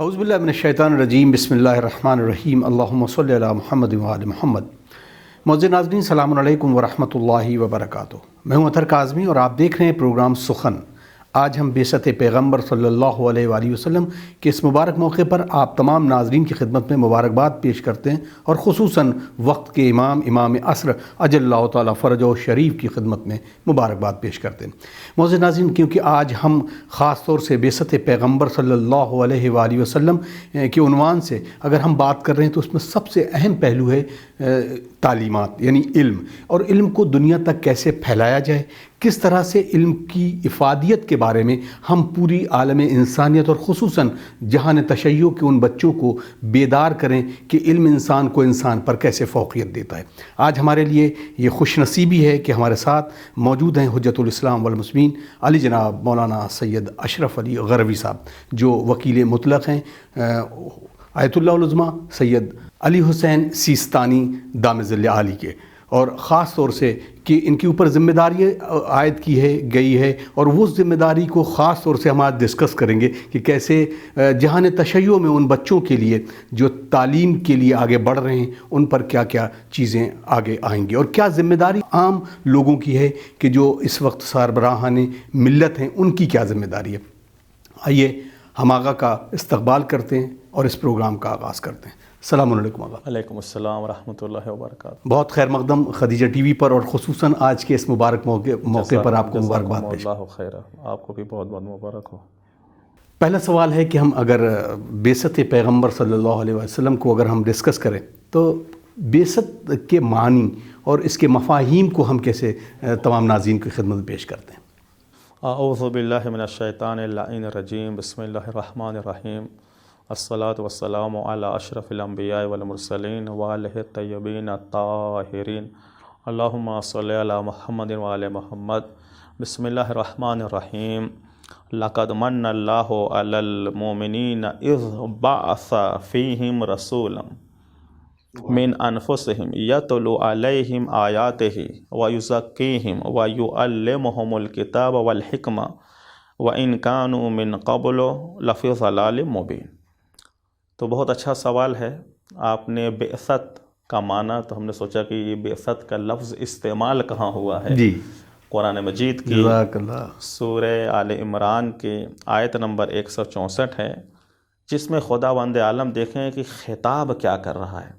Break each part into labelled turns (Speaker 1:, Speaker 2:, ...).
Speaker 1: اعوذ باللہ من الشیطان الرجیم، بسم اللہ الرحمن الرحیم، اللہم صلی علی محمد وعلی محمد۔ معزز ناظرین، السلام علیکم ورحمۃ اللہ وبرکاتہ۔ میں ہوں اطہر کاظمی اور آپ دیکھ رہے ہیں پروگرام سخن۔ آج ہم بعثت پیغمبر صلی اللہ علیہ وآلہ وسلم کے اس مبارک موقع پر آپ تمام ناظرین کی خدمت میں مبارکباد پیش کرتے ہیں، اور خصوصاً وقت کے امام عصر اجل اللہ تعالیٰ فرجہ شریف کی خدمت میں مبارکباد پیش کرتے ہیں۔ معزز ناظرین، کیونکہ آج ہم خاص طور سے بعثت پیغمبر صلی اللہ علیہ وآلہ وسلم کے عنوان سے اگر ہم بات کر رہے ہیں تو اس میں سب سے اہم پہلو ہے تعلیمات، یعنی علم، اور علم کو دنیا تک کیسے پھیلایا جائے، کس طرح سے علم کی افادیت کے بارے میں ہم پوری عالم انسانیت اور خصوصاً جہان تشیع کے ان بچوں کو بیدار کریں کہ علم انسان کو انسان پر کیسے فوقیت دیتا ہے۔ آج ہمارے لیے یہ خوش نصیبی ہے کہ ہمارے ساتھ موجود ہیں حجت الاسلام والمسلمین علی جناب مولانا سید اشرف علی غروی صاحب، جو وکیل مطلق ہیں، آیت اللہ العظمیٰ سید علی حسین سیستانی دامِ ظل عالی کے، اور خاص طور سے کہ ان کے اوپر ذمہ داری عائد کی گئی ہے، اور وہ ذمہ داری کو خاص طور سے ہم آج ڈسکس کریں گے کہ کیسے جہان تشیع میں ان بچوں کے لیے جو تعلیم کے لیے آگے بڑھ رہے ہیں ان پر کیا کیا چیزیں آگے آئیں گی، اور کیا ذمہ داری عام لوگوں کی ہے کہ جو اس وقت سربراہان ملت ہیں ان کی کیا ذمہ داری ہے۔ آئیے ہم آغا کا استقبال کرتے ہیں اور اس پروگرام کا آغاز کرتے ہیں۔ السلام علیکم آغا۔
Speaker 2: وعلیکم السلام ورحمۃ اللہ وبرکاتہ۔
Speaker 1: بہت خیر مقدم خدیجہ ٹی وی پر، اور خصوصاً آج کے اس مبارک موقع پر آپ کو مبارکباد پیش۔
Speaker 2: اللہ خیر، آپ کو بھی بہت بہت مبارک ہو۔
Speaker 1: پہلا سوال ہے کہ ہم اگر بعثت پیغمبر صلی اللہ علیہ وسلم کو اگر ہم ڈسکس کریں تو بعثت کے معنی اور اس کے مفاہیم کو ہم کیسے تمام ناظرین کی خدمت میں پیش کرتے ہیں؟
Speaker 2: اعوذ باللہ من الشیطان اللعین الرجیم، بسم اللہ الرحمن الرحیم، الصلاۃ والسلام علی اشرف الانبیاء والمرسلین وآلہ الطیبین الطاہرین، اللہم صلی علی محمد وآل محمد۔ بسم اللہ الرحمن الرحیم، لقد من اللہ علی المؤمنین اذ بعث فیہم رسولا من انفسہم یتلو علیہم آیاتہ ویزکیہم ویعلمہم الکتاب والحکمہ وإن كانوا من قبل لفی ضلال مبین۔ تو بہت اچھا سوال ہے۔ آپ نے بعثت کا معنی، تو ہم نے سوچا کہ یہ بعثت کا لفظ استعمال کہاں ہوا ہے۔
Speaker 1: جی،
Speaker 2: قرآن مجید کی
Speaker 1: جزاک اللہ
Speaker 2: سورہ آل عمران کے آیت نمبر 164 ہے، جس میں خداوند عالم دیکھیں کہ خطاب کیا کر رہا ہے۔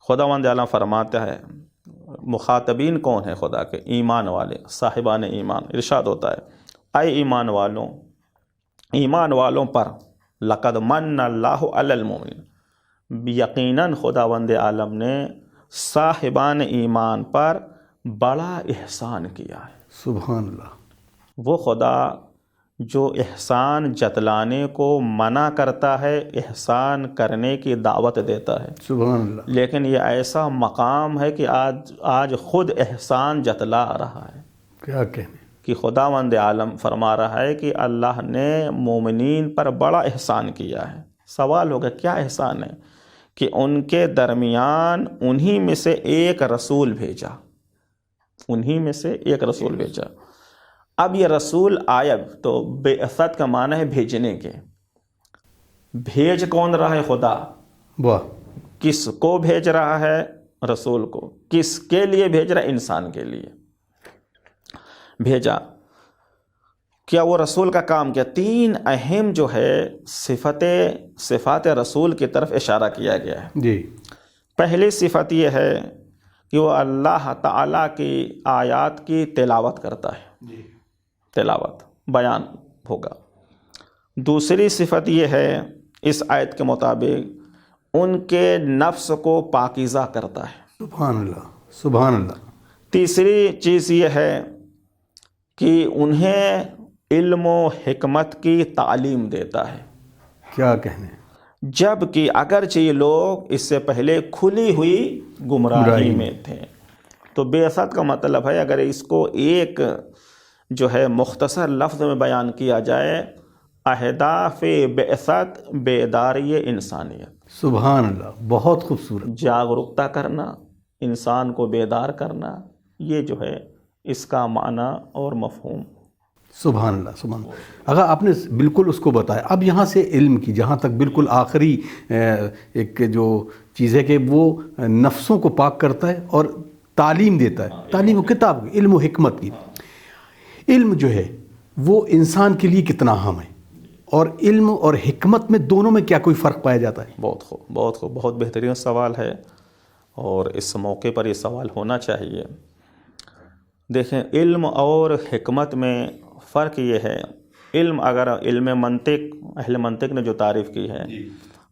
Speaker 2: خداوند عالم فرماتا ہے، مخاطبین کون ہیں خدا کے؟ ایمان والے، صاحبان ایمان۔ ارشاد ہوتا ہے، اے ایمان والوں پر لقد من اللہ علی المؤمنین، یقیناً خداوند عالم نے صاحبان ایمان پر بڑا احسان کیا ہے۔
Speaker 1: سبحان اللہ۔
Speaker 2: وہ خدا جو احسان جتلانے کو منع کرتا ہے، احسان کرنے کی دعوت دیتا ہے۔
Speaker 1: سبحان اللہ۔
Speaker 2: لیکن یہ ایسا مقام ہے کہ آج خود احسان جتلا رہا ہے،
Speaker 1: کیا کہنے
Speaker 2: کہ خداوند عالم فرما رہا ہے کہ اللہ نے مومنین پر بڑا احسان کیا ہے۔ سوال ہوگا کیا احسان ہے؟ کہ ان کے درمیان انہی میں سے ایک رسول بھیجا، انہی میں سے ایک رسول بھیجا۔ اب یہ رسول آیا، تو بعثت کا معنی ہے بھیجنے کے۔ بھیج کون رہا ہے؟ خدا۔
Speaker 1: واہ۔
Speaker 2: کس کو بھیج رہا ہے؟ رسول کو۔ کس کے لیے بھیج رہا ہے؟ انسان کے لیے بھیجا۔ کیا وہ رسول کا کام کیا؟ تین اہم جو ہے صفات رسول کی طرف اشارہ کیا گیا ہے۔
Speaker 1: جی۔
Speaker 2: پہلی صفت یہ ہے کہ وہ اللہ تعالیٰ کی آیات کی تلاوت کرتا ہے۔
Speaker 1: جی۔
Speaker 2: تلاوت، بیان ہوگا۔ دوسری صفت یہ ہے، اس آیت کے مطابق ان کے نفس کو پاکیزہ کرتا ہے۔
Speaker 1: سبحان اللہ، سبحان اللہ۔
Speaker 2: تیسری چیز یہ ہے کہ انہیں علم و حکمت کی تعلیم دیتا ہے۔
Speaker 1: کیا کہنے۔
Speaker 2: جب کہ اگرچہ یہ لوگ اس سے پہلے کھلی ہوئی گمراہی میں تھے۔ تو بعثت کا مطلب ہے، اگر اس کو ایک جو ہے مختصر لفظ میں بیان کیا جائے، اہداف بعثت بیداری انسانیت۔
Speaker 1: سبحان اللہ، بہت خوبصورت۔
Speaker 2: جاگرکتا کرنا، انسان کو بیدار کرنا، یہ جو ہے اس کا معنی اور مفہوم۔
Speaker 1: سبحان اللہ سبحان اللہ. اگر آپ نے بالکل اس کو بتایا. اب یہاں سے علم کی جہاں تک بالکل آخری ایک جو چیز ہے کہ وہ نفسوں کو پاک کرتا ہے اور تعلیم دیتا ہے, تعلیم و کتاب کی, علم و حکمت کی. علم جو ہے وہ انسان کے لیے کتنا اہم ہے, اور علم اور حکمت میں دونوں میں کیا کوئی فرق پایا جاتا ہے؟
Speaker 2: بہت خوب, بہت خوب, بہت بہترین سوال ہے, اور اس موقع پر یہ سوال ہونا چاہیے. دیکھیں, علم اور حکمت میں فرق یہ ہے, علم اگر علم منطق, اہل منطق نے جو تعریف کی ہے,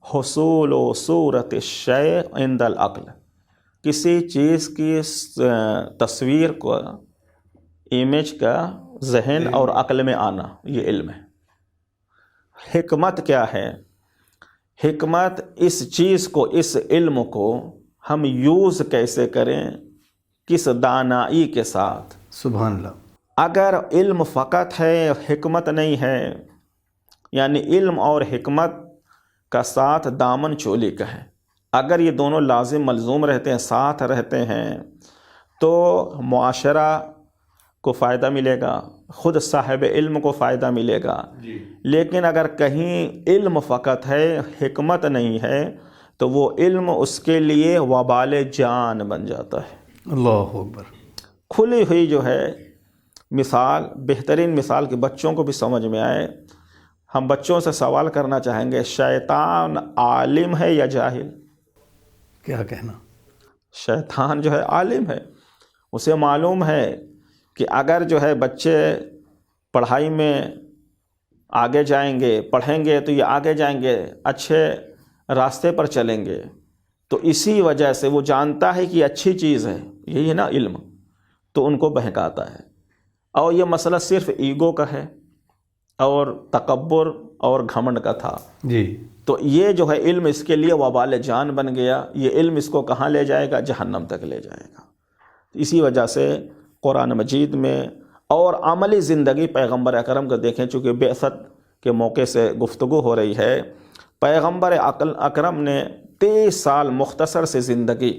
Speaker 2: حصول و صورت الشیء عند العقل, کسی چیز کی تصویر کو, امیج کا ذہن اور عقل میں آنا, یہ علم ہے. حکمت کیا ہے؟ حکمت اس چیز کو, اس علم کو ہم یوز کیسے کریں, کس دانائی کے ساتھ.
Speaker 1: سبحان اللہ.
Speaker 2: اگر علم فقط ہے, حکمت نہیں ہے, یعنی علم اور حکمت کا ساتھ دامن چولی کا ہے, اگر یہ دونوں لازم ملزوم رہتے ہیں, ساتھ رہتے ہیں, تو معاشرہ کو فائدہ ملے گا, خود صاحب علم کو فائدہ ملے گا. لیکن اگر کہیں علم فقط ہے, حکمت نہیں ہے, تو وہ علم اس کے لیے وبال جان بن جاتا ہے.
Speaker 1: اللہ اکبر.
Speaker 2: کھلی ہوئی جو ہے مثال, بہترین مثال کہ بچوں کو بھی سمجھ میں آئے, ہم بچوں سے سوال کرنا چاہیں گے, شیطان عالم ہے یا جاہل؟
Speaker 1: کیا کہنا؟
Speaker 2: شیطان جو ہے عالم ہے, اسے معلوم ہے کہ اگر جو ہے بچے پڑھائی میں آگے جائیں گے, پڑھیں گے تو یہ آگے جائیں گے, اچھے راستے پر چلیں گے. تو اسی وجہ سے وہ جانتا ہے کہ یہ اچھی چیز ہے, یہی ہے نا علم, تو ان کو بہکاتا ہے. اور یہ مسئلہ صرف ایگو کا ہے اور تکبر اور گھمنڈ کا تھا.
Speaker 1: جی.
Speaker 2: تو یہ جو ہے علم اس کے لیے وبال جان بن گیا. یہ علم اس کو کہاں لے جائے گا؟ جہنم تک لے جائے گا. اسی وجہ سے قرآن مجید میں اور عملی زندگی پیغمبر اکرم کو دیکھیں, چونکہ بعثت کے موقع سے گفتگو ہو رہی ہے, پیغمبر اکرم نے 23 سال مختصر سے زندگی,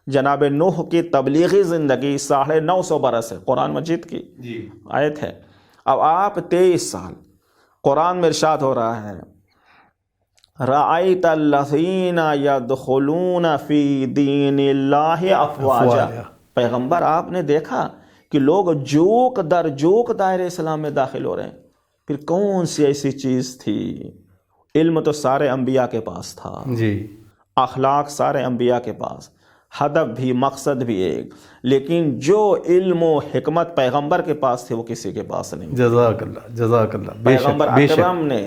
Speaker 2: جناب نوح کی تبلیغی زندگی 950 برس ہے, قرآن مجید کی آیت ہے. اب آپ 23 سال, قرآن میں ارشاد ہو رہا ہے, رأیت الذین یدخلون فی دین اللہ افواجا. پیغمبر آپ نے دیکھا کہ لوگ جوک در جوک دائرہ اسلام میں داخل ہو رہے ہیں. پھر کون سی ایسی چیز تھی؟ علم تو سارے انبیاء کے پاس تھا,
Speaker 1: جی.
Speaker 2: اخلاق سارے انبیاء کے پاس, ہدف بھی مقصد بھی ایک, لیکن جو علم و حکمت پیغمبر کے پاس تھے وہ کسی کے پاس نہیں.
Speaker 1: جزاک اللہ جزاک اللہ.
Speaker 2: پیغمبر اکرم نے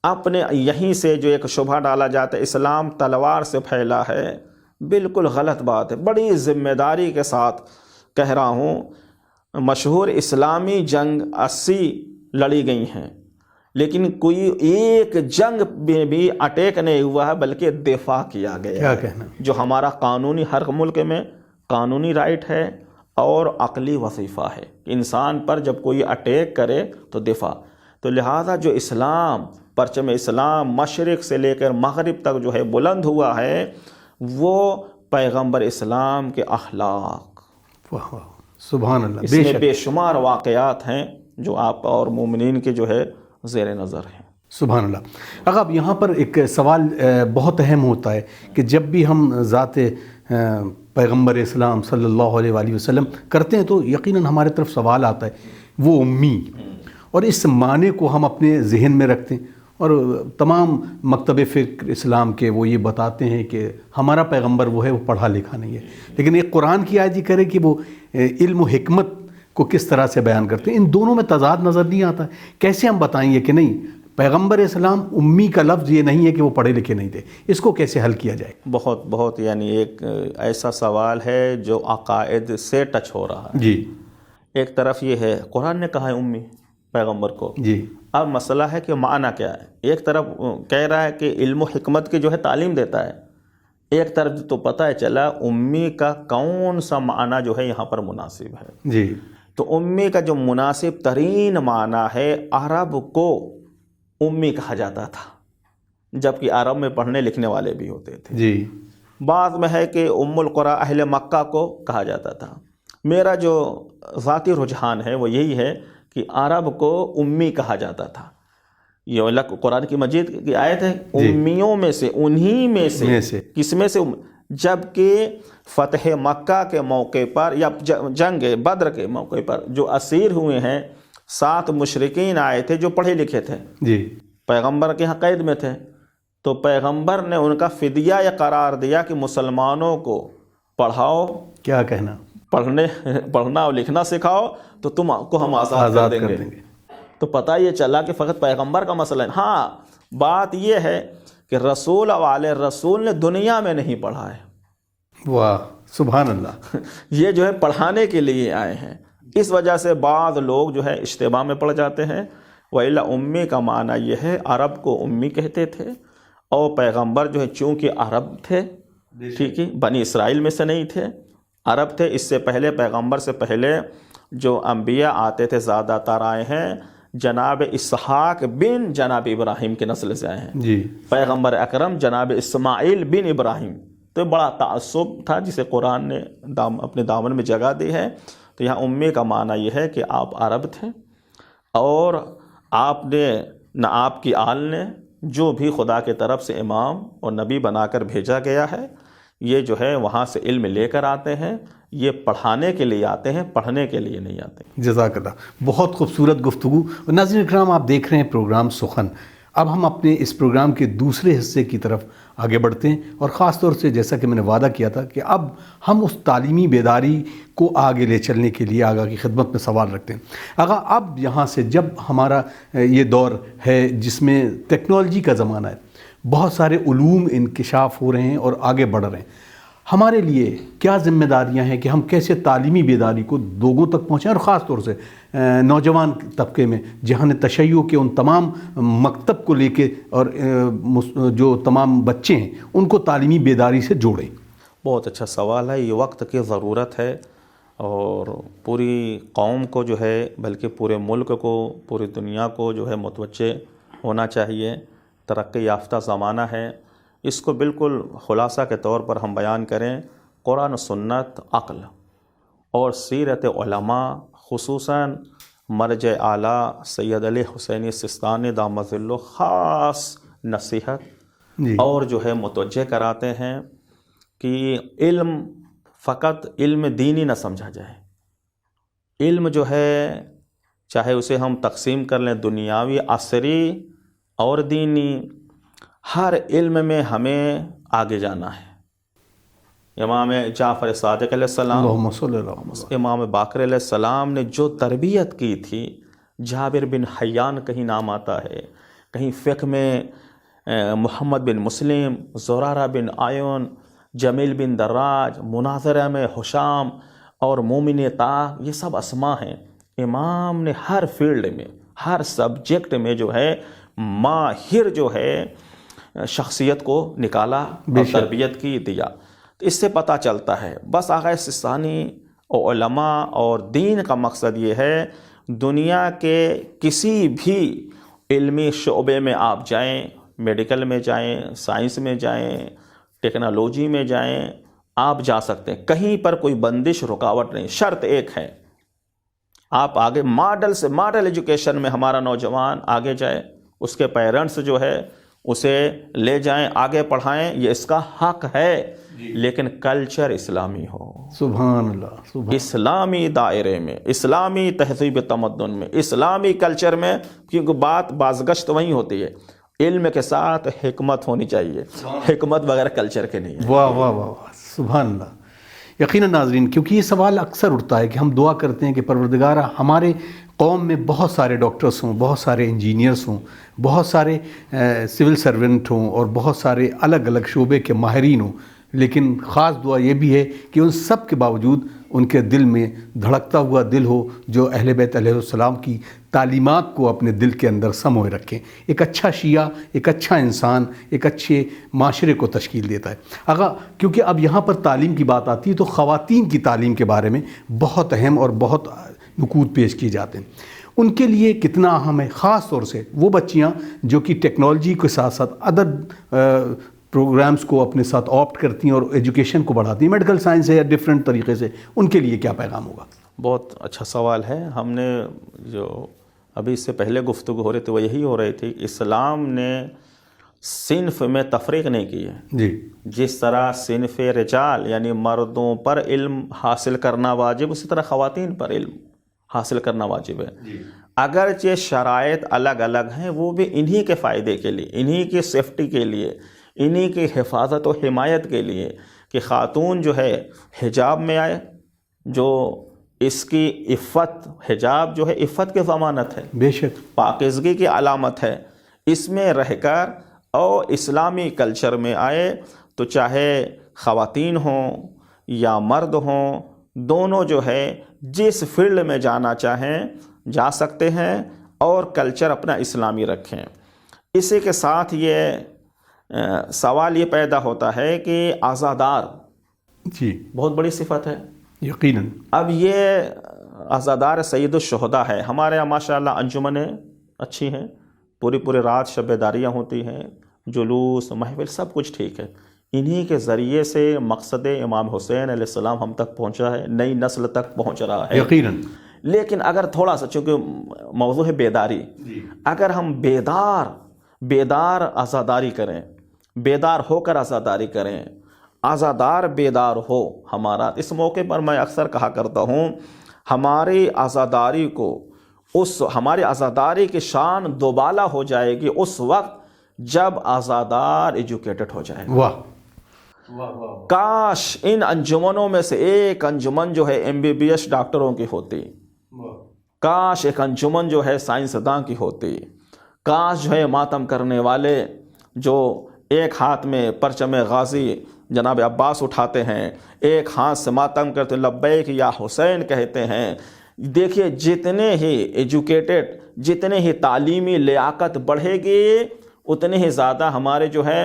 Speaker 2: اپنے یہیں سے جو ایک شبہ ڈالا جاتا ہے اسلام تلوار سے پھیلا ہے, بالکل غلط بات ہے. بڑی ذمہ داری کے ساتھ کہہ رہا ہوں, مشہور اسلامی جنگ 80 لڑی گئی ہیں, لیکن کوئی ایک جنگ میں بھی اٹیک نہیں ہوا ہے, بلکہ دفاع کیا گیا.
Speaker 1: کیا کہنا؟ جو
Speaker 2: ہمارا قانونی, ہر ملک میں قانونی رائٹ ہے اور عقلی وظیفہ ہے, انسان پر جب کوئی اٹیک کرے تو دفاع. تو لہذا جو اسلام, پرچم اسلام مشرق سے لے کر مغرب تک جو ہے بلند ہوا ہے, وہ پیغمبر اسلام کے اخلاق.
Speaker 1: سبحان اللہ.
Speaker 2: اس میں بے شمار واقعات ہیں جو آپ اور مومنین کے جو ہے زیر نظر ہیں.
Speaker 1: سبحان اللہ. اگر اب یہاں پر ایک سوال بہت اہم ہوتا ہے کہ جب بھی ہم ذات پیغمبر اسلام صلی اللہ علیہ وآلہ وسلم کرتے ہیں تو یقیناً ہمارے طرف سوال آتا ہے وہ امی, اور اس معنی کو ہم اپنے ذہن میں رکھتے ہیں, اور تمام مکتب فکر اسلام کے وہ یہ بتاتے ہیں کہ ہمارا پیغمبر وہ ہے, وہ پڑھا لکھا نہیں ہے. لیکن ایک قرآن کی آیت یہ کرے کہ وہ علم و حکمت کو کس طرح سے بیان کرتے ہیں, ان دونوں میں تضاد نظر نہیں آتا. کیسے ہم بتائیں گے کہ نہیں پیغمبر اسلام امی کا لفظ یہ نہیں ہے کہ وہ پڑھے لکھے نہیں تھے, اس کو کیسے حل کیا جائے؟
Speaker 2: بہت بہت یعنی ایک ایسا سوال ہے جو عقائد سے ٹچ ہو رہا ہے.
Speaker 1: جی.
Speaker 2: ایک طرف یہ ہے قرآن نے کہا ہے امی پیغمبر کو.
Speaker 1: جی.
Speaker 2: اب مسئلہ ہے کہ معنی کیا ہے. ایک طرف کہہ رہا ہے کہ علم و حکمت کی جو ہے تعلیم دیتا ہے, ایک طرف تو پتہ ہے چلا امی کا کون سا معنی جو ہے یہاں پر مناسب ہے.
Speaker 1: جی.
Speaker 2: تو امی کا جو مناسب ترین معنی ہے, عرب کو امی کہا جاتا تھا, جبکہ عرب میں پڑھنے لکھنے والے بھی ہوتے تھے.
Speaker 1: جی.
Speaker 2: بعض میں ہے کہ ام القریٰ اہل مکہ کو کہا جاتا تھا. میرا جو ذاتی رجحان ہے وہ یہی ہے کہ عرب کو امی کہا جاتا تھا. یہ اللہ قرآن کی مجید کی آیت ہے, امیوں میں سے, انہی میں سے, کس میں سے, جبکہ فتح مکہ کے موقع پر یا جنگ بدر کے موقع پر جو اسیر ہوئے ہیں 7 مشرکین آئے تھے جو پڑھے لکھے تھے, پیغمبر کے ہاں قید میں تھے, تو پیغمبر نے ان کا فدیہ یہ قرار دیا کہ مسلمانوں کو پڑھاؤ,
Speaker 1: کیا کہنا,
Speaker 2: پڑھنا اور لکھنا سکھاؤ تو تم کو ہم آزاد کر دیں گے. تو پتہ یہ چلا کہ فقط پیغمبر کا مسئلہ ہے. ہاں بات یہ ہے کہ رسول والے رسول نے دنیا میں نہیں پڑھا ہے.
Speaker 1: واہ سبحان اللہ.
Speaker 2: یہ جو ہے پڑھانے کے لیے آئے ہیں. اس وجہ سے بعض لوگ جو ہے اشتباہ میں پڑ جاتے ہیں. وَإِلَّا امی کا معنی یہ ہے, عرب کو امی کہتے تھے, اور پیغمبر جو ہے چونکہ عرب تھے, ٹھیک ہے, بنی اسرائیل میں سے نہیں تھے, عرب تھے. اس سے پہلے پیغمبر سے پہلے جو انبیاء آتے تھے زیادہ تر آئے ہیں جناب اسحاق بن جناب ابراہیم کے نسل سے آئے ہیں. پیغمبر اکرم جناب اسماعیل بن ابراہیم. تو بڑا تعصب تھا جسے قرآن نے اپنے دامن میں جگہ دی ہے. تو یہاں امی کا معنی یہ ہے کہ آپ عرب تھے, اور آپ نے نہ آپ کی آل نے جو بھی خدا کے طرف سے امام اور نبی بنا کر بھیجا گیا ہے, یہ جو ہے وہاں سے علم لے کر آتے ہیں. یہ پڑھانے کے لیے آتے ہیں, پڑھنے کے لیے نہیں آتے.
Speaker 1: جزاک اللہ, بہت خوبصورت گفتگو. ناظرین کرام, آپ دیکھ رہے ہیں پروگرام سخن. اب ہم اپنے اس پروگرام کے دوسرے حصے کی طرف آگے بڑھتے ہیں, اور خاص طور سے جیسا کہ میں نے وعدہ کیا تھا کہ اب ہم اس تعلیمی بیداری کو آگے لے چلنے کے لیے آگاہ کی خدمت میں سوال رکھتے ہیں. آگاہ, اب یہاں سے جب ہمارا یہ دور ہے جس میں ٹیکنالوجی کا زمانہ ہے, بہت سارے علوم انکشاف ہو رہے ہیں اور آگے بڑھ رہے ہیں, ہمارے لیے کیا ذمہ داریاں ہیں کہ ہم کیسے تعلیمی بیداری کو لوگوں تک پہنچائیں, اور خاص طور سے نوجوان طبقے میں جہاں نے تشیع کے ان تمام مکتب کو لے کے اور جو تمام بچے ہیں ان کو تعلیمی بیداری سے جوڑیں.
Speaker 2: بہت اچھا سوال ہے. یہ وقت کی ضرورت ہے, اور پوری قوم کو جو ہے, بلکہ پورے ملک کو, پوری دنیا کو جو ہے متوجہ ہونا چاہیے. ترقی یافتہ زمانہ ہے. اس کو بالکل خلاصہ کے طور پر ہم بیان کریں, قرآن و سنت, عقل اور سیرت علماء, خصوصاً مرجع اعلیٰ سید علی حسینی سستانی دامت ظلہ خاص نصیحت اور جو ہے متوجہ کراتے ہیں کہ علم فقط علم دینی نہ سمجھا جائے. علم جو ہے چاہے اسے ہم تقسیم کر لیں دنیاوی, عصری اور دینی, ہر علم میں ہمیں آگے جانا ہے. امام جعفر صادق علیہ السلام, امام باقر علیہ السلام نے جو تربیت کی تھی, جابر بن حیان کہیں نام آتا ہے, کہیں فقہ میں محمد بن مسلم, زرارہ بن آیون, جمیل بن دراج, مناظرہ میں حشام اور مومن طاق, یہ سب اسماء ہیں. امام نے ہر فیلڈ میں, ہر سبجیکٹ میں جو ہے ماہر جو ہے شخصیت کو نکالا اور تربیت کی دیا. تو اس سے پتہ چلتا ہے بس آغا سستانی اور علماء اور دین کا مقصد یہ ہے, دنیا کے کسی بھی علمی شعبے میں آپ جائیں, میڈیکل میں جائیں, سائنس میں جائیں, ٹیکنالوجی میں جائیں, آپ جا سکتے ہیں. کہیں پر کوئی بندش رکاوٹ نہیں. شرط ایک ہے, آپ آگے ماڈل سے ماڈل ایجوکیشن میں ہمارا نوجوان آگے جائے, اس کے پیرنٹس جو ہے اسے لے جائیں, آگے پڑھائیں, یہ اس کا حق ہے, لیکن کلچر اسلامی ہو.
Speaker 1: سبحان اللہ.
Speaker 2: اسلامی دائرے میں, اسلامی تہذیب تمدن میں, اسلامی کلچر میں, کیونکہ بات بازگشت وہیں ہوتی ہے. علم کے ساتھ حکمت ہونی چاہیے, حکمت بغیر کلچر کے نہیں ہے.
Speaker 1: واہ واہ واہ, سبحان اللہ. یقیناً ناظرین, کیونکہ یہ سوال اکثر اٹھتا ہے کہ ہم دعا کرتے ہیں کہ پروردگارہ ہمارے قوم میں بہت سارے ڈاکٹرز ہوں, بہت سارے انجینئرز ہوں, بہت سارے سول سرونٹ ہوں, اور بہت سارے الگ الگ شعبے کے ماہرین ہوں, لیکن خاص دعا یہ بھی ہے کہ ان سب کے باوجود ان کے دل میں دھڑکتا ہوا دل ہو جو اہل بیت علیہ السلام کی تعلیمات کو اپنے دل کے اندر سموئے رکھیں. ایک اچھا شیعہ, ایک اچھا انسان, ایک اچھے معاشرے کو تشکیل دیتا ہے. آغا, کیونکہ اب یہاں پر تعلیم کی بات آتی ہے تو خواتین کی تعلیم کے بارے میں بہت اہم اور بہت نکات پیش کیے جاتے ہیں. ان کے لیے کتنا اہم ہے, خاص طور سے وہ بچیاں جو کہ ٹیکنالوجی کے ساتھ ساتھ ادر پروگرامز کو اپنے ساتھ آپٹ کرتی ہیں اور ایجوکیشن کو بڑھاتی ہیں, میڈیکل سائنس ہے یا ڈیفرنٹ طریقے سے, ان کے لیے کیا پیغام ہوگا؟
Speaker 2: بہت اچھا سوال ہے. ہم نے جو ابھی اس سے پہلے گفتگو ہو رہی تھی وہ یہی ہو رہی تھی، اسلام نے صنف میں تفریق نہیں کی ہے.
Speaker 1: جی
Speaker 2: جس طرح صنف رجال یعنی مردوں پر علم حاصل کرنا واجب، اسی طرح خواتین پر علم حاصل کرنا واجب ہے. اگرچہ شرائط الگ الگ ہیں، وہ بھی انہی کے فائدے کے لیے، انہی کی سیفٹی کے لیے، انہی کی حفاظت و حمایت کے لیے کہ خاتون جو ہے حجاب میں آئے، جو اس کی عفت، حجاب جو ہے عفت کی ضمانت ہے،
Speaker 1: بے شک
Speaker 2: پاکیزگی کی علامت ہے. اس میں رہ کر اور اسلامی کلچر میں آئے تو چاہے خواتین ہوں یا مرد ہوں، دونوں جو ہے جس فیلڈ میں جانا چاہیں جا سکتے ہیں اور کلچر اپنا اسلامی رکھیں. اسی کے ساتھ یہ سوال یہ پیدا ہوتا ہے کہ عزادار
Speaker 1: جی
Speaker 2: بہت بڑی صفت ہے.
Speaker 1: یقیناً.
Speaker 2: اب یہ عزادار سید الشہداء ہے. ہمارے یہاں ماشاءاللہ انجمنیں اچھی ہیں، پوری رات شب بیداریاں ہوتی ہیں، جلوس محفل سب کچھ ٹھیک ہے. انہی کے ذریعے سے مقصد امام حسین علیہ السلام ہم تک پہنچا ہے، نئی نسل تک پہنچ رہا ہے.
Speaker 1: یقیناً.
Speaker 2: لیکن اگر تھوڑا سا، چونکہ موضوع ہے بیداری، اگر ہم بیدار عزاداری کریں، بیدار ہو کر عزاداری کریں، عزادار بیدار ہو ہمارا. اس موقع پر میں اکثر کہا کرتا ہوں ہماری عزاداری ہماری عزاداری کی شان دوبالا ہو جائے گی اس وقت جب عزادار ایجوکیٹڈ ہو جائے گا.
Speaker 1: واہ.
Speaker 2: کاش ان انجمنوں میں سے ایک انجمن جو ہے MBBS ڈاکٹروں کی ہوتی، کاش ایک انجمن جو ہے سائنسداں کی ہوتی، کاش جو ہے ماتم کرنے والے جو ایک ہاتھ میں پرچم غازی جناب عباس اٹھاتے ہیں، ایک ہاتھ سے ماتم کرتے لبیک یا حسین کہتے ہیں. دیکھیے جتنے ہی ایجوکیٹڈ، جتنے ہی تعلیمی لیاقت بڑھے گی اتنے ہی زیادہ ہمارے جو ہے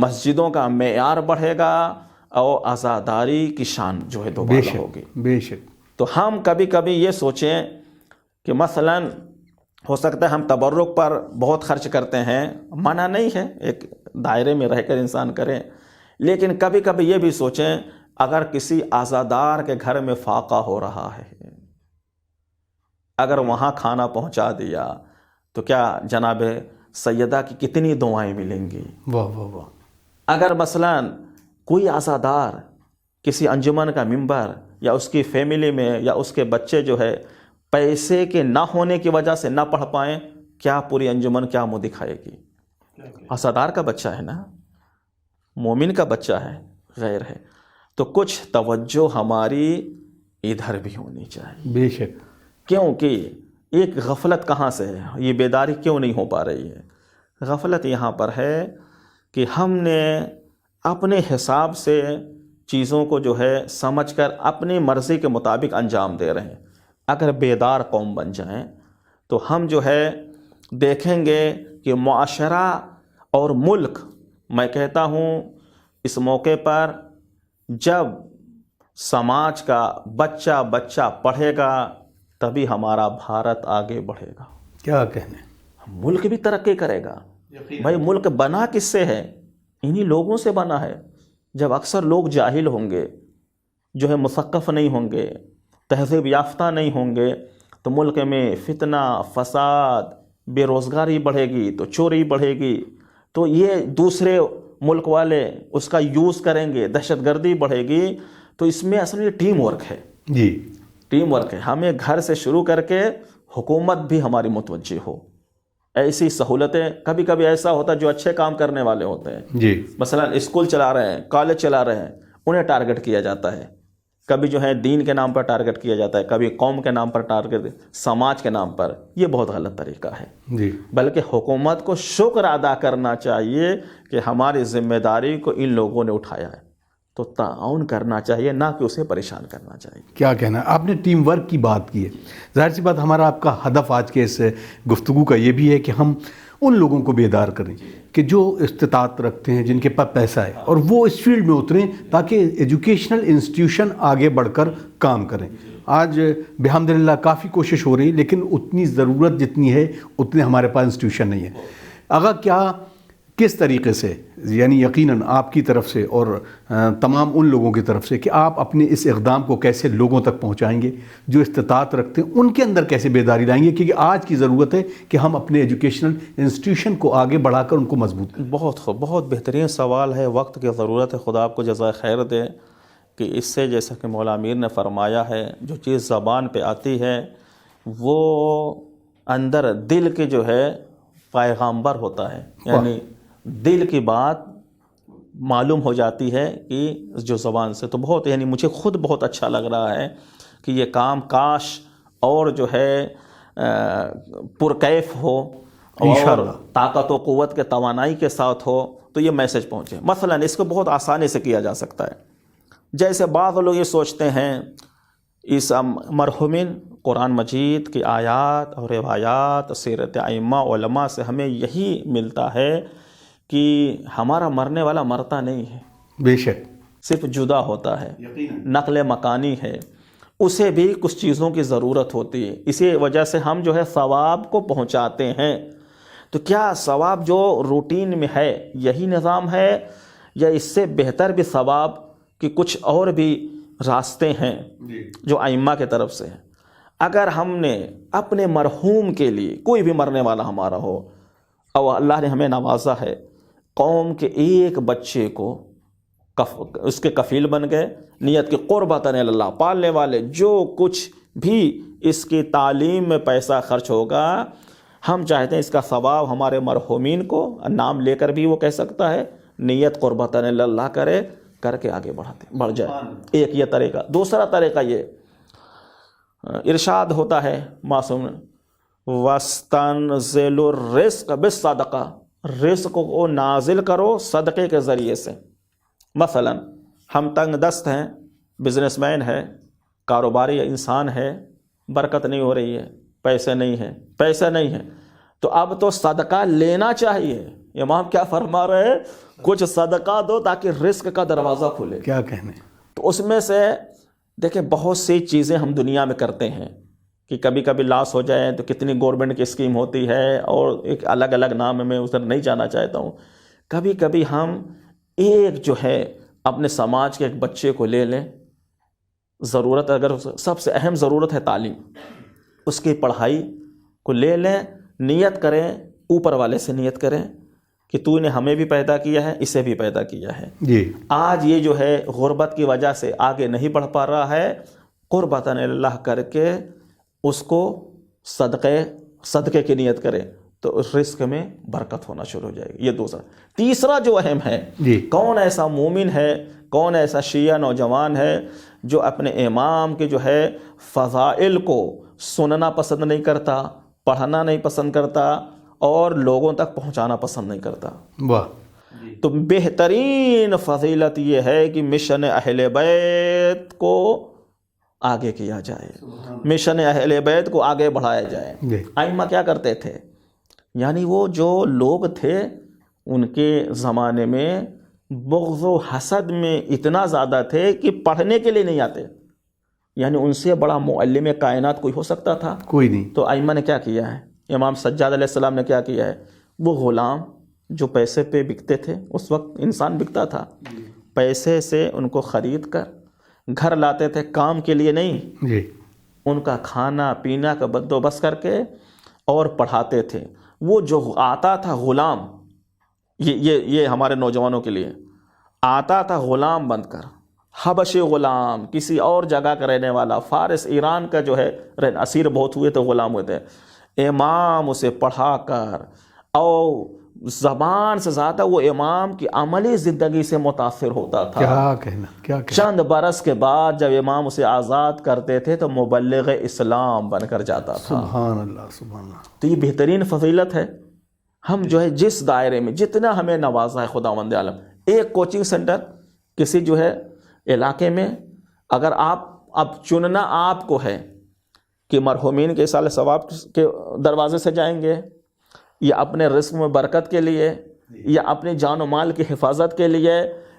Speaker 2: مسجدوں کا معیار بڑھے گا اور عزاداری کی شان جو ہے دوبارہ ہوگی.
Speaker 1: بے شک.
Speaker 2: تو ہم کبھی کبھی یہ سوچیں کہ مثلا ہو سکتا ہے ہم تبرک پر بہت خرچ کرتے ہیں، منع نہیں ہے، ایک دائرے میں رہ کر انسان کرے، لیکن کبھی کبھی یہ بھی سوچیں اگر کسی عزادار کے گھر میں فاقہ ہو رہا ہے، اگر وہاں کھانا پہنچا دیا تو کیا جناب سیدہ کی کتنی دعائیں ملیں گی.
Speaker 1: واہ.
Speaker 2: اگر مثلا کوئی عزادار کسی انجمن کا ممبر یا اس کی فیملی میں یا اس کے بچے جو ہے پیسے کے نہ ہونے کی وجہ سے نہ پڑھ پائیں، کیا پوری انجمن کیا منہ دکھائے گی؟ عزادار کا بچہ ہے نا، مومن کا بچہ ہے، غیر ہے. تو کچھ توجہ ہماری ادھر بھی ہونی چاہیے.
Speaker 1: بے شک.
Speaker 2: کیونکہ ایک غفلت کہاں سے ہے، یہ بیداری کیوں نہیں ہو پا رہی ہے؟ غفلت یہاں پر ہے کہ ہم نے اپنے حساب سے چیزوں کو جو ہے سمجھ کر اپنی مرضی کے مطابق انجام دے رہے ہیں. اگر بیدار قوم بن جائیں تو ہم جو ہے دیکھیں گے کہ معاشرہ اور ملک، میں کہتا ہوں اس موقع پر جب سماج کا بچہ پڑھے گا تبھی ہمارا بھارت آگے بڑھے گا.
Speaker 1: کیا کہنے،
Speaker 2: ملک بھی ترقی کرے گا. بھائی ملک بنا کس سے ہے؟ انہی لوگوں سے بنا ہے. جب اکثر لوگ جاہل ہوں گے، جو ہے مثقف نہیں ہوں گے، تہذیب یافتہ نہیں ہوں گے، تو ملک میں فتنہ، فساد، بے روزگاری بڑھے گی تو چوری بڑھے گی، تو یہ دوسرے ملک والے اس کا یوز کریں گے، دہشت گردی بڑھے گی. تو اس میں اصل میں ٹیم ورک ہے.
Speaker 1: جی
Speaker 2: ٹیم ورک ہے. ہمیں گھر سے شروع کر کے حکومت بھی ہماری متوجہ ہو. ایسی سہولتیں، کبھی کبھی ایسا ہوتا ہے جو اچھے کام کرنے والے ہوتے ہیں،
Speaker 1: جی
Speaker 2: مثلا اسکول چلا رہے ہیں، کالج چلا رہے ہیں، انہیں ٹارگٹ کیا جاتا ہے. کبھی جو ہے دین کے نام پر ٹارگٹ کیا جاتا ہے، کبھی قوم کے نام پر ٹارگٹ، سماج کے نام پر. یہ بہت غلط طریقہ ہے.
Speaker 1: جی.
Speaker 2: بلکہ حکومت کو شکر ادا کرنا چاہیے کہ ہماری ذمہ داری کو ان لوگوں نے اٹھایا ہے، تو تعاون کرنا چاہیے، نہ کہ اسے پریشان کرنا چاہیے.
Speaker 1: کیا کہنا ہے، آپ نے ٹیم ورک کی بات کی ہے. ظاہر سی بات ہمارا آپ کا ہدف آج کے اس گفتگو کا یہ بھی ہے کہ ہم ان لوگوں کو بیدار کریں کہ جو استطاعت رکھتے ہیں، جن کے پاس پیسہ ہے، اور وہ اس فیلڈ میں اتریں تاکہ ایجوکیشنل انسٹیٹیوشن آگے بڑھ کر کام کریں. آج بحمدللہ کافی کوشش ہو رہی، لیکن اتنی ضرورت جتنی ہے اتنے ہمارے پاس انسٹیٹیوشن نہیں ہے. اگر کیا کس طریقے سے، یعنی یقیناً آپ کی طرف سے اور تمام ان لوگوں کی طرف سے کہ آپ اپنے اس اقدام کو کیسے لوگوں تک پہنچائیں گے جو استطاعت رکھتے ہیں، ان کے اندر کیسے بیداری لائیں گے، کیونکہ آج کی ضرورت ہے کہ ہم اپنے ایجوکیشنل انسٹیٹیوشن کو آگے بڑھا کر ان کو مضبوط
Speaker 2: بہت خوب، بہت بہترین سوال ہے، وقت کی ضرورت ہے، خدا آپ کو جزائے خیر دے کہ اس سے جیسا کہ مولا امیر نے فرمایا ہے جو چیز زبان پہ آتی ہے وہ اندر دل کے جو ہے پیغامبر ہوتا ہے، یعنی دل کی بات معلوم ہو جاتی ہے کہ جو زبان سے، تو بہت یعنی مجھے خود بہت اچھا لگ رہا ہے کہ یہ کام کاش اور جو ہے پرکیف ہو اور طاقت و قوت کے توانائی کے ساتھ ہو تو یہ میسج پہنچے۔ مثلا اس کو بہت آسانی سے کیا جا سکتا ہے، جیسے بعض لوگ یہ سوچتے ہیں اس مرحومین قرآن مجید کی آیات اور روایات سیرت ائمہ علماء سے ہمیں یہی ملتا ہے کہ ہمارا مرنے والا مرتا نہیں ہے،
Speaker 1: بے شک
Speaker 2: صرف جدا ہوتا ہے، نقل مکانی ہے، اسے بھی کچھ چیزوں کی ضرورت ہوتی ہے، اسی وجہ سے ہم جو ہے ثواب کو پہنچاتے ہیں۔ تو کیا ثواب جو روٹین میں ہے یہی نظام ہے یا اس سے بہتر بھی ثواب کہ کچھ اور بھی راستے ہیں جو ائمہ کے طرف سے ہیں؟ اگر ہم نے اپنے مرحوم کے لیے، کوئی بھی مرنے والا ہمارا ہو اور اللہ نے ہمیں نوازا ہے، قوم کے ایک بچے کو اس کے کفیل بن گئے، نیت کی قربتاً اللہ، پالنے والے جو کچھ بھی اس کی تعلیم میں پیسہ خرچ ہوگا، ہم چاہتے ہیں اس کا ثواب ہمارے مرحومین کو نام لے کر بھی وہ کہہ سکتا ہے، نیت قربتاً اللہ کرے، کر کے آگے بڑھ جائے۔ ایک یہ طریقہ۔ دوسرا طریقہ یہ ارشاد ہوتا ہے معصوم، وَاسْتَنْزِلُ الرِّزْقَ بِالصَّدَقَةِ، رزق کو نازل کرو صدقے کے ذریعے سے۔ مثلا ہم تنگ دست ہیں، بزنس مین ہے، کاروباری انسان ہے، برکت نہیں ہو رہی ہے، پیسے نہیں ہیں، تو اب تو صدقہ لینا چاہیے۔ امام کیا فرما رہے ہیں؟ کچھ صدقہ دو تاکہ رزق کا دروازہ کھلے۔
Speaker 1: کیا کہنے،
Speaker 2: تو اس میں سے دیکھیں بہت سی چیزیں ہم دنیا میں کرتے ہیں کہ کبھی کبھی لاس ہو جائے تو کتنی گورنمنٹ کی اسکیم ہوتی ہے اور ایک الگ الگ نام میں ادھر نہیں جانا چاہتا ہوں۔ کبھی کبھی ہم ایک جو ہے اپنے سماج کے ایک بچے کو لے لیں، ضرورت اگر سب سے اہم ضرورت ہے تعلیم، اس کی پڑھائی کو لے لیں، نیت کریں، اوپر والے سے نیت کریں کہ تو نے ہمیں بھی پیدا کیا ہے، اسے بھی پیدا کیا ہے۔
Speaker 1: جی
Speaker 2: آج یہ جو ہے غربت کی وجہ سے آگے نہیں بڑھ پا رہا ہے، قربتاً اللہ کر کے اس کو صدقے کی نیت کرے تو اس رزق میں برکت ہونا شروع ہو جائے گی۔ یہ دوسرا۔ تیسرا جو اہم ہے، کون ایسا مومن ہے، کون ایسا شیعہ نوجوان ہے جو اپنے امام کے جو ہے فضائل کو سننا پسند نہیں کرتا، پڑھنا نہیں پسند کرتا اور لوگوں تک پہنچانا پسند نہیں کرتا؟
Speaker 1: واہ،
Speaker 2: تو بہترین فضیلت یہ ہے کہ مشن اہل بیت کو آگے کیا جائے، مشن اہل بیت کو آگے بڑھایا جائے۔ ائمہ کیا کرتے تھے؟ یعنی وہ جو لوگ تھے ان کے زمانے میں بغض و حسد میں اتنا زیادہ تھے کہ پڑھنے کے لیے نہیں آتے، یعنی ان سے بڑا معلم کائنات کوئی ہو سکتا تھا؟
Speaker 1: کوئی نہیں۔
Speaker 2: تو ائمہ نے کیا کیا ہے؟ امام سجاد علیہ السلام نے کیا کیا ہے؟ وہ غلام جو پیسے پہ بکتے تھے، اس وقت انسان بکتا تھا، پیسے سے ان کو خرید کر گھر لاتے تھے، کام کے لیے نہیں،
Speaker 1: جی
Speaker 2: ان کا کھانا پینا کا بندوبست کر کے اور پڑھاتے تھے۔ وہ جو آتا تھا غلام، یہ ہمارے نوجوانوں کے لیے آتا تھا غلام بن کر، حبشی غلام، کسی اور جگہ کا رہنے والا، فارس ایران کا جو ہے اسیر بہت ہوئے تھے، غلام ہوئے تھے، امام اسے پڑھا کر اور زبان سے زیادہ وہ امام کی عملی زندگی سے متاثر ہوتا تھا۔
Speaker 1: کیا کہنا۔
Speaker 2: چند برس کے بعد جب امام اسے آزاد کرتے تھے تو مبلغ اسلام بن کر جاتا تھا۔
Speaker 1: سبحان اللہ، سبحان اللہ۔
Speaker 2: تو یہ بہترین فضیلت ہے۔ ہم جو ہے جس دائرے میں جتنا ہمیں نوازا ہے خداوند عالم، ایک کوچنگ سینٹر کسی جو ہے علاقے میں، اگر آپ اب چننا آپ کو ہے کہ مرحومین کے ایصال ثواب کے دروازے سے جائیں گے یا اپنے رزق میں برکت کے لیے یا اپنی جان و مال کی حفاظت کے لیے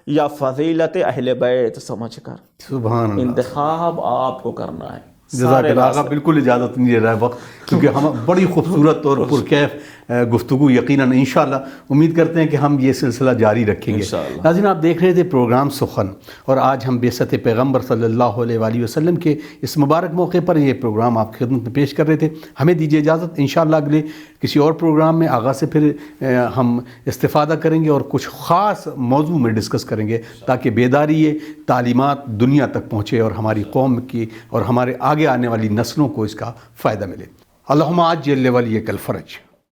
Speaker 2: یا فضیلت اہل بیت سمجھ کر،
Speaker 1: سبحان اللہ،
Speaker 2: انتخاب آپ کو کرنا ہے۔
Speaker 1: جزاک اللہ۔ بالکل اجازت نہیں دے رہا ہے وقت، کیونکہ ہم بڑی خوبصورت اور پرکیف گفتگو یقیناً انشاءاللہ امید کرتے ہیں کہ ہم یہ سلسلہ جاری رکھیں گے۔
Speaker 2: انشاءاللہ۔
Speaker 1: ناظرین، آپ دیکھ رہے تھے پروگرام سخن، اور آج ہم بعثت پیغمبر صلی اللہ علیہ وآلہ وسلم کے اس مبارک موقع پر یہ پروگرام آپ کی خدمت میں پیش کر رہے تھے۔ ہمیں دیجیے اجازت، انشاءاللہ اگلے کسی اور پروگرام میں آغاز سے پھر ہم استفادہ کریں گے اور کچھ خاص موضوع میں ڈسکس کریں گے تاکہ بیداری یہ تعلیمات دنیا تک پہنچے اور ہماری قوم کی اور ہمارے آگے آنے والی نسلوں کو اس کا فائدہ ملے۔ اللہم عجل لولیک الفرج۔